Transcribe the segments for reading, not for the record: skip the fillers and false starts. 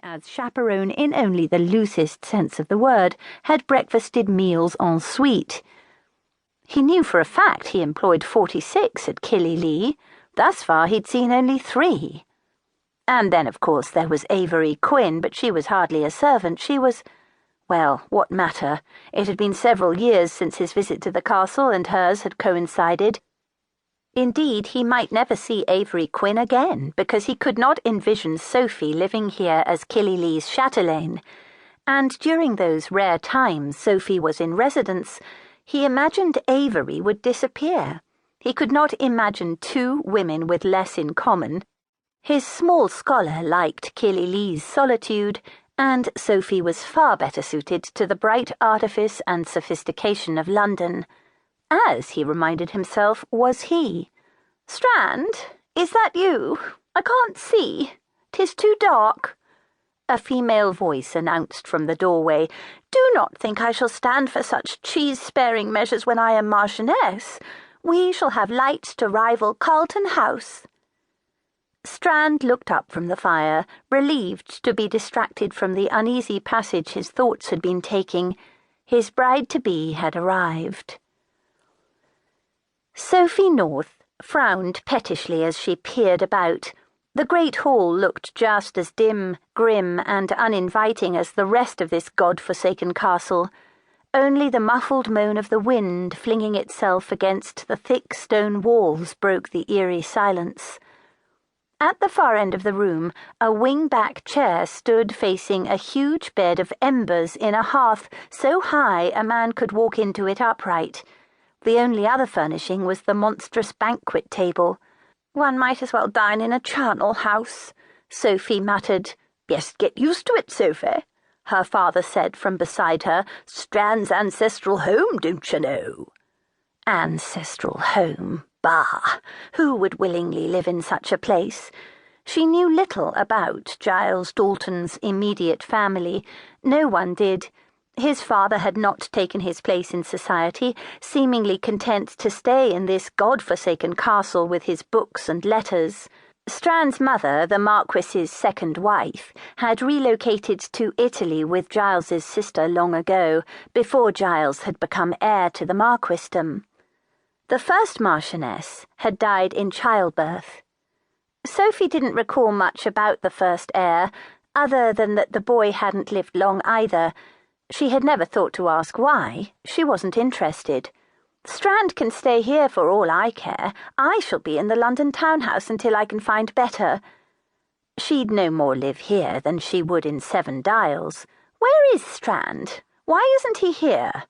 as chaperone in only the loosest sense of the word, had breakfasted meals en suite. He knew for a fact he employed 46 at Killyleagh. Thus far he'd seen only 3. And then, of course, there was Avery Quinn, but she was hardly a servant. She was... Well, what matter? It had been several years since his visit to the castle, and hers had coincided. Indeed, he might never see Avery Quinn again, because he could not envision Sophie living here as Killyleagh's chatelaine. And during those rare times Sophie was in residence, he imagined Avery would disappear. He could not imagine 2 women with less in common. His small scholar liked Killyleagh's solitude, and Sophie was far better suited to the bright artifice and sophistication of London. As, he reminded himself, was he. "Strand, is that you? I can't see. 'Tis too dark." A female voice announced from the doorway, "Do not think I shall stand for such cheese-sparing measures when I am Marchioness. We shall have lights to rival Carlton House." Strand looked up from the fire, relieved to be distracted from the uneasy passage his thoughts had been taking. His bride-to-be had arrived. Sophie North frowned pettishly as she peered about. The great hall looked just as dim, grim, and uninviting as the rest of this god-forsaken castle. Only the muffled moan of the wind flinging itself against the thick stone walls broke the eerie silence. At the far end of the room, a wing-back chair stood facing a huge bed of embers in a hearth so high a man could walk into it upright. The only other furnishing was the monstrous banquet table. "One might as well dine in a charnel house," Sophie muttered. "Best get used to it, Sophie," her father said from beside her. "Strand's ancestral home, don't you know?" Ancestral home? Bah! Who would willingly live in such a place? She knew little about Giles Dalton's immediate family. No one did. His father had not taken his place in society, seemingly content to stay in this god-forsaken castle with his books and letters. Strand's mother, the Marquis's second wife, had relocated to Italy with Giles's sister long ago, before Giles had become heir to the marquisdom. The first Marchioness had died in childbirth. Sophie didn't recall much about the first heir, other than that the boy hadn't lived long either. She had never thought to ask why. She wasn't interested. "Strand can stay here for all I care. I shall be in the London townhouse until I can find better." She'd no more live here than she would in 7 Dials. Where is Strand? Why isn't he here?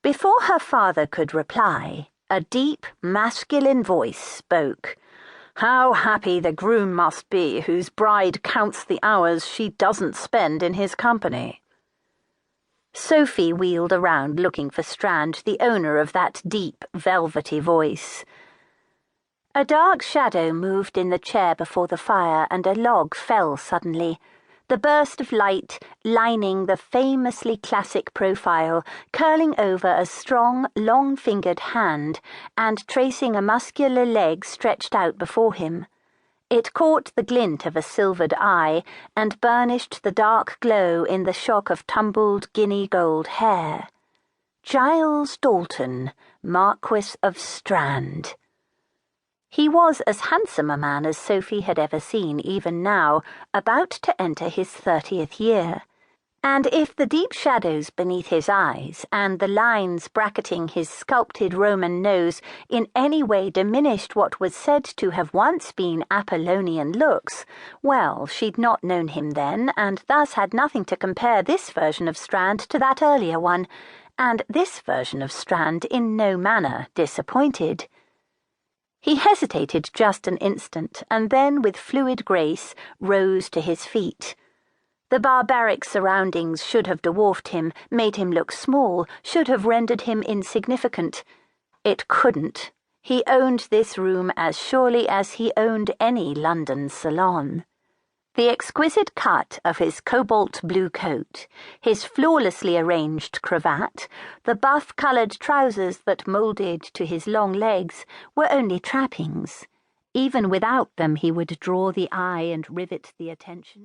Before her father could reply, a deep, masculine voice spoke. "How happy the groom must be whose bride counts the hours she doesn't spend in his company." Sophie wheeled around looking for Strand, the owner of that deep, velvety voice. A dark shadow moved in the chair before the fire, and a log fell suddenly. The burst of light lining the famously classic profile, curling over a strong, long-fingered hand, and tracing a muscular leg stretched out before him. It caught the glint of a silvered eye, and burnished the dark glow in the shock of tumbled guinea-gold hair. Giles Dalton, Marquis of Strand. He was as handsome a man as Sophie had ever seen, even now, about to enter his 30th year. And if the deep shadows beneath his eyes, and the lines bracketing his sculpted Roman nose in any way diminished what was said to have once been Apollonian looks, well, she'd not known him then, and thus had nothing to compare this version of Strand to that earlier one, and this version of Strand in no manner disappointed. He hesitated just an instant, and then, with fluid grace, rose to his feet. The barbaric surroundings should have dwarfed him, made him look small, should have rendered him insignificant. It couldn't. He owned this room as surely as he owned any London salon. The exquisite cut of his cobalt blue coat, his flawlessly arranged cravat, the buff-coloured trousers that moulded to his long legs, were only trappings. Even without them he would draw the eye and rivet the attention.